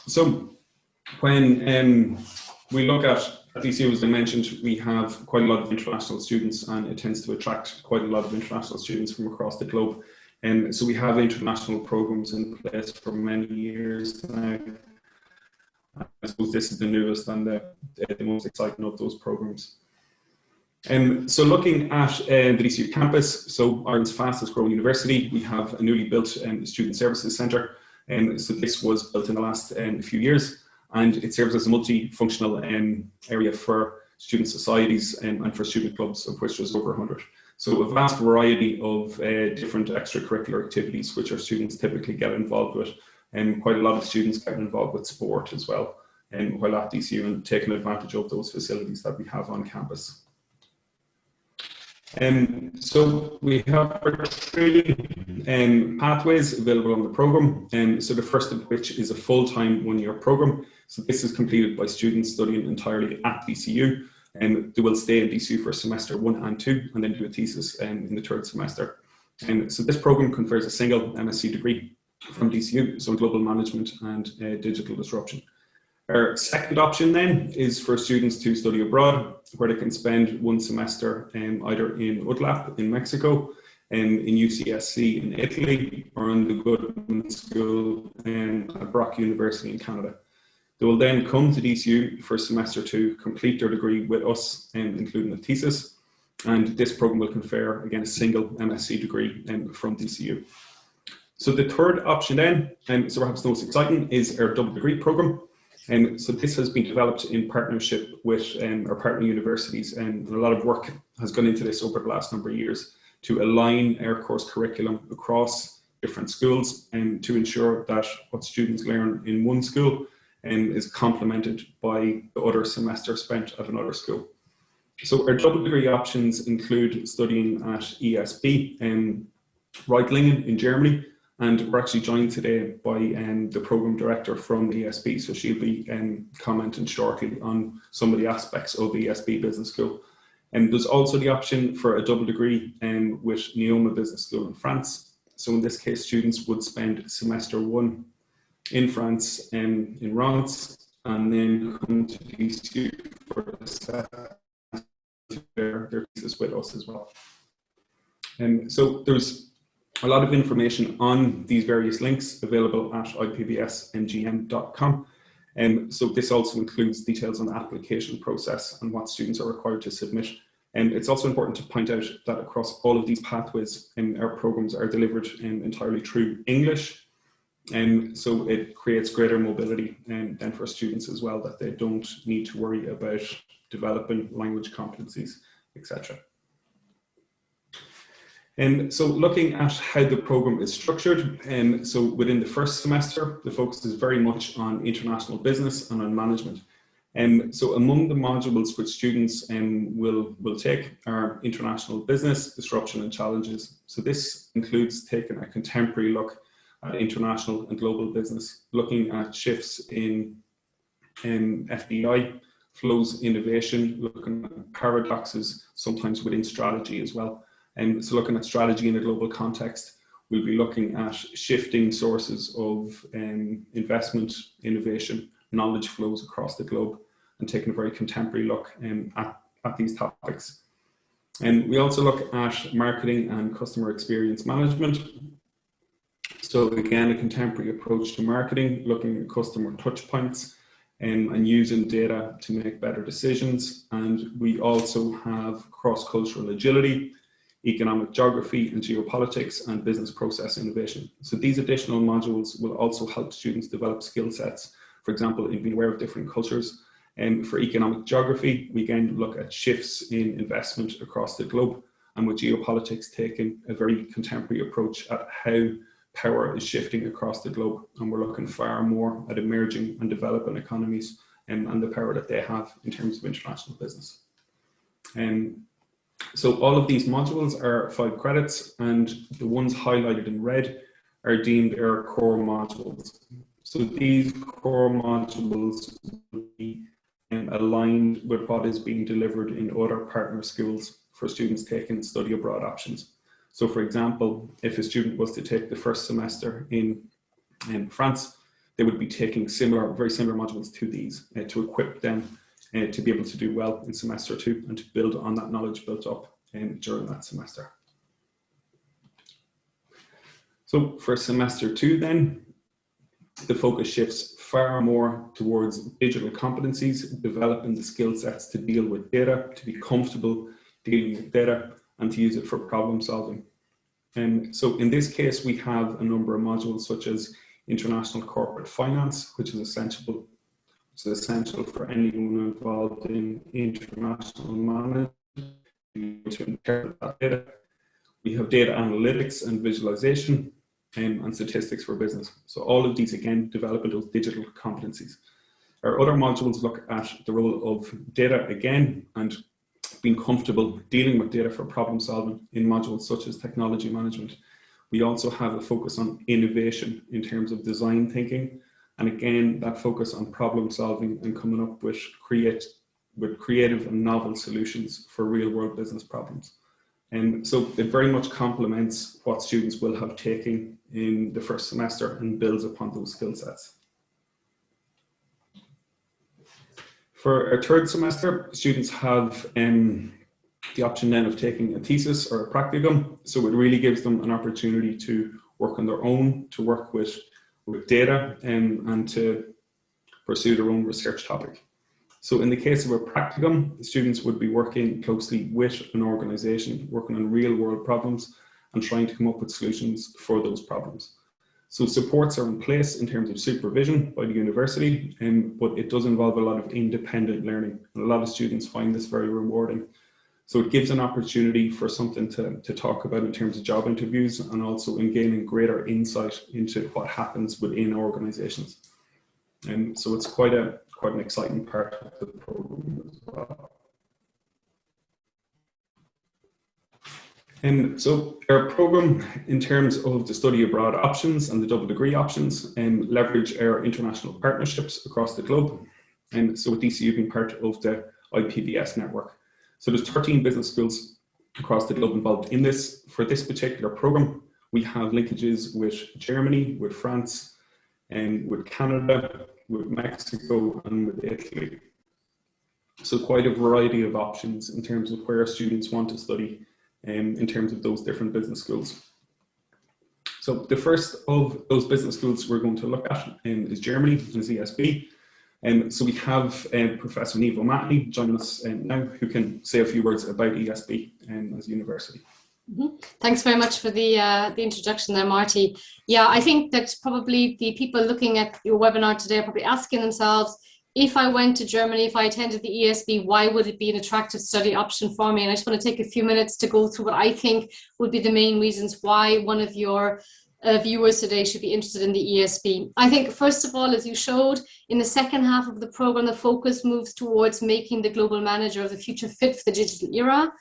So when we look at DCU, as I mentioned, we have quite a lot of international students, and it tends to attract quite a lot of international students from across the globe. So we have international programs in place for many years now. I suppose this is the newest and the most exciting of those programs. So looking at the DCU campus, so Ireland's fastest growing university, we have a newly built student services centre. So this was built in the last few years, and it serves as a multifunctional area for student societies and for student clubs, of which there's over 100. So a vast variety of different extracurricular activities which our students typically get involved with. And quite a lot of students get involved with sport as well while at DCU, and taking advantage of those facilities that we have on campus. So we have our three pathways available on the programme. So the first of which is a full-time one-year programme. So this is completed by students studying entirely at DCU. They will stay in DCU for semester 1 and 2, and then do a thesis in the third semester. So this programme confers a single MSc degree from DCU, so in global management and digital disruption. Our second option then is for students to study abroad, where they can spend one semester either in UDLAP in Mexico, in UCSC in Italy, or in the Goodman School at Brock University in Canada. They will then come to DCU for semester 2, complete their degree with us, including a thesis, and this programme will confer, again, a single MSc degree from DCU. So the third option then, so perhaps the most exciting, is our double degree programme. So this has been developed in partnership with our partner universities, and a lot of work has gone into this over the last number of years to align our course curriculum across different schools and to ensure that what students learn in one school is complemented by the other semester spent at another school. So our double degree options include studying at ESB in Reutlingen in Germany, and we're actually joined today by the program director from ESB, so she'll be commenting shortly on some of the aspects of ESB Business School. And there's also the option for a double degree with NIOM Business School in France. So in this case, students would spend semester 1 in France in Reims, and then come to DCU for their thesis with us as well. So there's a lot of information on these various links available at ipbsngm.com. So this also includes details on the application process and what students are required to submit. And it's also important to point out that across all of these pathways, our programs are delivered entirely through English. So it creates greater mobility then for students as well, that they don't need to worry about developing language competencies, etc. So looking at how the programme is structured, so within the first semester, the focus is very much on international business and on management. So among the modules which students will take are international business, disruption and challenges. So this includes taking a contemporary look at international and global business, looking at shifts in FDI, flows, innovation, looking at paradoxes, sometimes within strategy as well. So looking at strategy in a global context, we'll be looking at shifting sources of investment, innovation, knowledge flows across the globe, and taking a very contemporary look at these topics. And we also look at marketing and customer experience management. So again, a contemporary approach to marketing, looking at customer touch points and using data to make better decisions. And we also have cross-cultural agility, economic geography and geopolitics, and business process innovation. So these additional modules will also help students develop skill sets, for example, in being aware of different cultures. And for economic geography, we again look at shifts in investment across the globe, and with geopolitics taking a very contemporary approach at how power is shifting across the globe. And we're looking far more at emerging and developing economies and the power that they have in terms of international business. So all of these modules are 5 credits, and the ones highlighted in red are deemed our core modules. So these core modules will be aligned with what is being delivered in other partner schools for students taking study abroad options. So for example, if a student was to take the first semester in France, they would be taking very similar modules to these to equip them to be able to do well in semester 2 and to build on that knowledge built up during that semester. So for semester 2 then, the focus shifts far more towards digital competencies, developing the skill sets to deal with data, to be comfortable dealing with data, and to use it for problem solving. So in this case, we have a number of modules such as international corporate finance, which is essential for anyone involved in international management to interpret that data. We have data analytics and visualization, and statistics for business. So all of these, again, developing those digital competencies. Our other modules look at the role of data again, and being comfortable dealing with data for problem solving in modules such as technology management. We also have a focus on innovation in terms of design thinking, and again, that focus on problem solving and coming up with creative and novel solutions for real world business problems. And so it very much complements what students will have taken in the first semester and builds upon those skill sets. For our third semester, students have the option then of taking a thesis or a practicum. So it really gives them an opportunity to work on their own, to work with data and to pursue their own research topic. So in the case of a practicum, students would be working closely with an organization, working on real world problems and trying to come up with solutions for those problems. So supports are in place in terms of supervision by the university, but it does involve a lot of independent learning. And a lot of students find this very rewarding. So it gives an opportunity for something to talk about in terms of job interviews and also in gaining greater insight into what happens within organizations. And so it's quite an exciting part of the program as well. So our program, in terms of the study abroad options and the double degree options, leverage our international partnerships across the globe. So with DCU being part of the IPBS network. So there's 13 business schools across the globe involved in this. For this particular program, we have linkages with Germany, with France, and with Canada, with Mexico, and with Italy. So quite a variety of options in terms of where students want to study in terms of those different business schools. So the first of those business schools we're going to look at is Germany and is ESB. So we have Professor Nivo Matney joining us now, who can say a few words about ESB as a university. Mm-hmm. Thanks very much for the introduction there, Marty. Yeah, I think that probably the people looking at your webinar today are probably asking themselves, if I went to Germany, if I attended the ESB, why would it be an attractive study option for me? And I just want to take a few minutes to go through what I think would be the main reasons why one of your viewers today should be interested in the ESB. I think, first of all, as you showed, in the second half of the program, the focus moves towards making the global manager of the future fit for the digital era.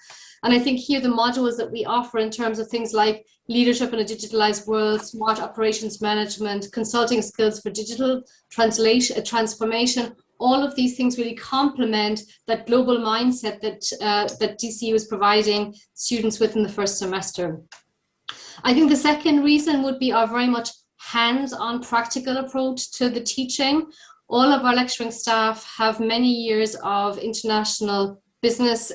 And I think here the modules that we offer in terms of things like leadership in a digitalized world, smart operations management, consulting skills for digital transformation, all of these things really complement that global mindset that DCU is providing students with in the first semester. I think the second reason would be our very much hands-on practical approach to the teaching. All of our lecturing staff have many years of international business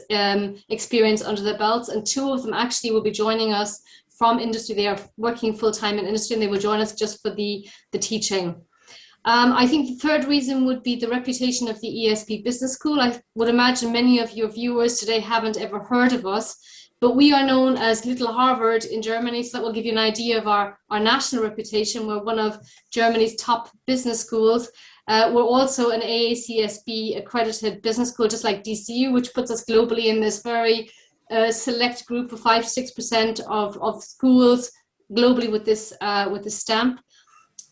experience under their belts, and 2 of them actually will be joining us from industry. They are working full-time in industry and they will join us just for the teaching. I think the third reason would be the reputation of the ESB Business School. I would imagine many of your viewers today haven't ever heard of us, but we are known as Little Harvard in Germany, so that will give you an idea of our national reputation. We're one of Germany's top business schools. We're also an AACSB accredited business school, just like DCU, which puts us globally in this very select group of 5 to 6% of schools globally with this stamp.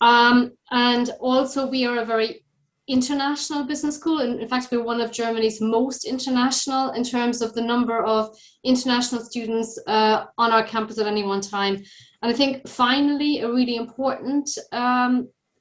And also we are a very international business school. In fact, we're one of Germany's most international in terms of the number of international students on our campus at any one time. And I think finally, a really important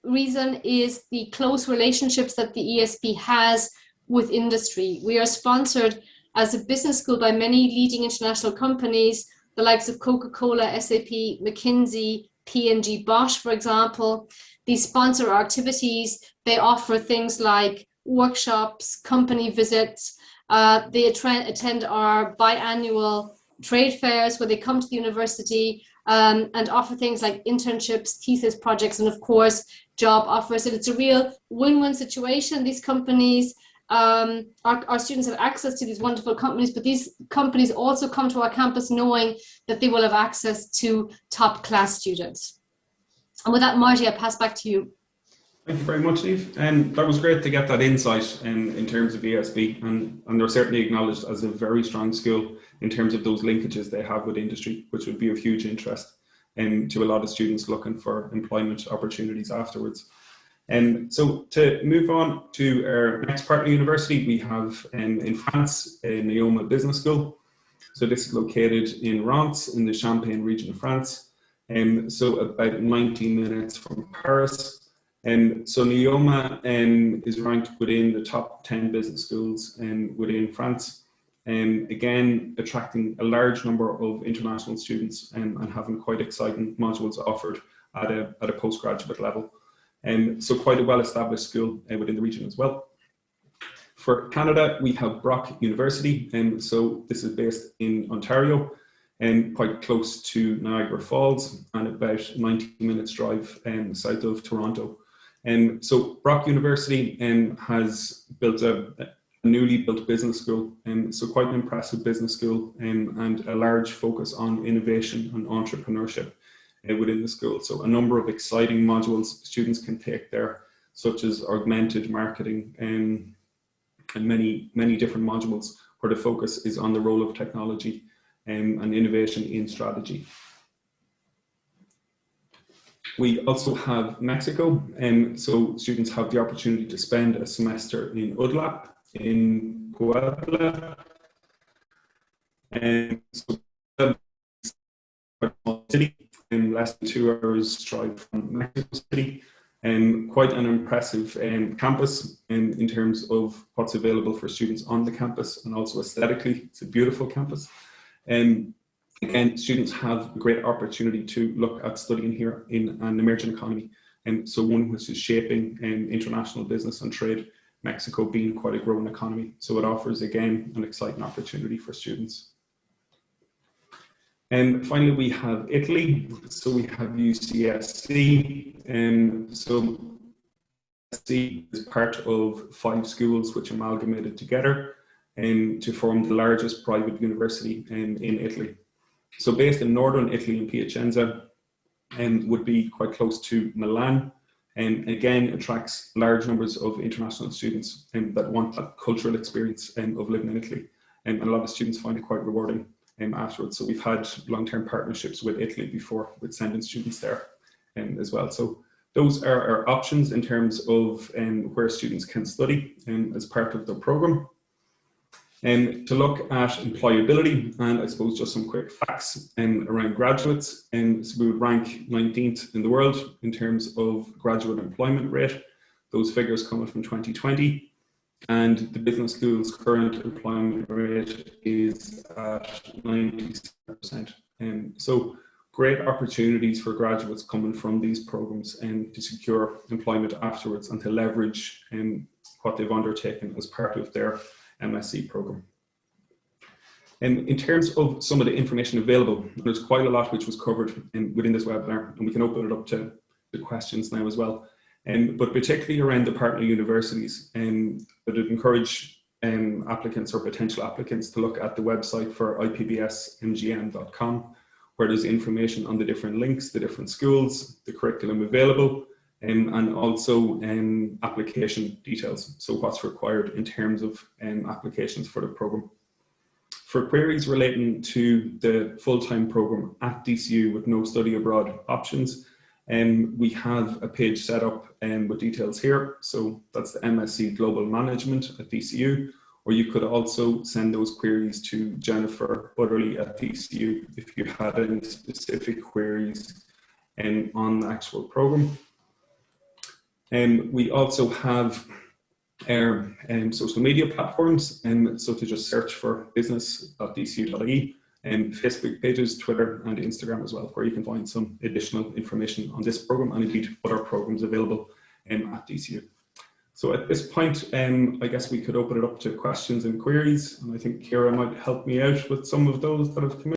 reason is the close relationships that the ESB has with industry. We are sponsored as a business school by many leading international companies, the likes of Coca-Cola, SAP, McKinsey, P&G, Bosch, for example. They sponsor our activities. They offer things like workshops, company visits. They attend our biannual trade fairs where they come to the university and offer things like internships, thesis projects, and of course, job offers. And it's a real win-win situation. These companies, our students have access to these wonderful companies, but these companies also come to our campus knowing that they will have access to top class students. And with that, Marty, I pass back to you. Thank you very much, Niamh. And that was great to get that insight in terms of ESB, and they're certainly acknowledged as a very strong school in terms of those linkages they have with industry, which would be of huge interest to a lot of students looking for employment opportunities afterwards. And so to move on to our next partner university, we have in France, a NIOM Business School. So this is located in Reims in the Champagne region of France. So about 90 minutes from Paris. So NIOM is ranked within the top 10 business schools within France. Again, attracting a large number of international students and having quite exciting modules offered at a postgraduate level. So quite a well-established school within the region as well. For Canada, we have Brock University, so this is based in Ontario and quite close to Niagara Falls and about 90 minutes drive south of Toronto. So Brock University has built a newly built business school, so quite an impressive business school and a large focus on innovation and entrepreneurship within the school. So a number of exciting modules students can take there, such as augmented marketing and many different modules where the focus is on the role of technology and innovation in strategy. We also have Mexico, so students have the opportunity to spend a semester in UDLAP in Puebla. And so a small city in less than 2 hours drive from Mexico City, and quite an impressive campus in terms of what's available for students on the campus, and also aesthetically, it's a beautiful campus. Again, students have a great opportunity to look at studying here in an emerging economy, and so one which is shaping international business and trade, Mexico being quite a growing economy. So it offers, again, an exciting opportunity for students. And finally, we have Italy. So we have UCSC, and so UCSC is part of 5 schools which amalgamated together to form the largest private university in Italy. So based in northern Italy in Piacenza, would be quite close to Milan, and again attracts large numbers of international students that want that cultural experience of living in Italy, and a lot of students find it quite rewarding afterwards. So we've had long-term partnerships with Italy before, with sending students there as well. So those are our options in terms of where students can study as part of their program. To look at employability, and I suppose just some quick facts around graduates, so we would rank 19th in the world in terms of graduate employment rate. Those figures coming from 2020, and the business school's current employment rate is at 97%. So great opportunities for graduates coming from these programs to secure employment afterwards and to leverage what they've undertaken as part of their MSc program. In terms of some of the information available, there's quite a lot which was covered within this webinar, and we can open it up to the questions now as well. But particularly around the partner universities, I would encourage applicants or potential applicants to look at the website for ipbsmgm.com, where there's information on the different links, the different schools, the curriculum available, and also application details. So what's required in terms of applications for the program. For queries relating to the full-time program at DCU with no study abroad options, we have a page set up with details here. So that's the MSc Global Management at DCU, or you could also send those queries to Jennifer Butterly at DCU if you had any specific queries on the actual program. We also have our social media platforms, so to just search for business.dcu.ie, Facebook pages, Twitter and Instagram as well, where you can find some additional information on this program and indeed other programs available at DCU. So at this point, I guess we could open it up to questions and queries, and I think Ciara might help me out with some of those that have come in.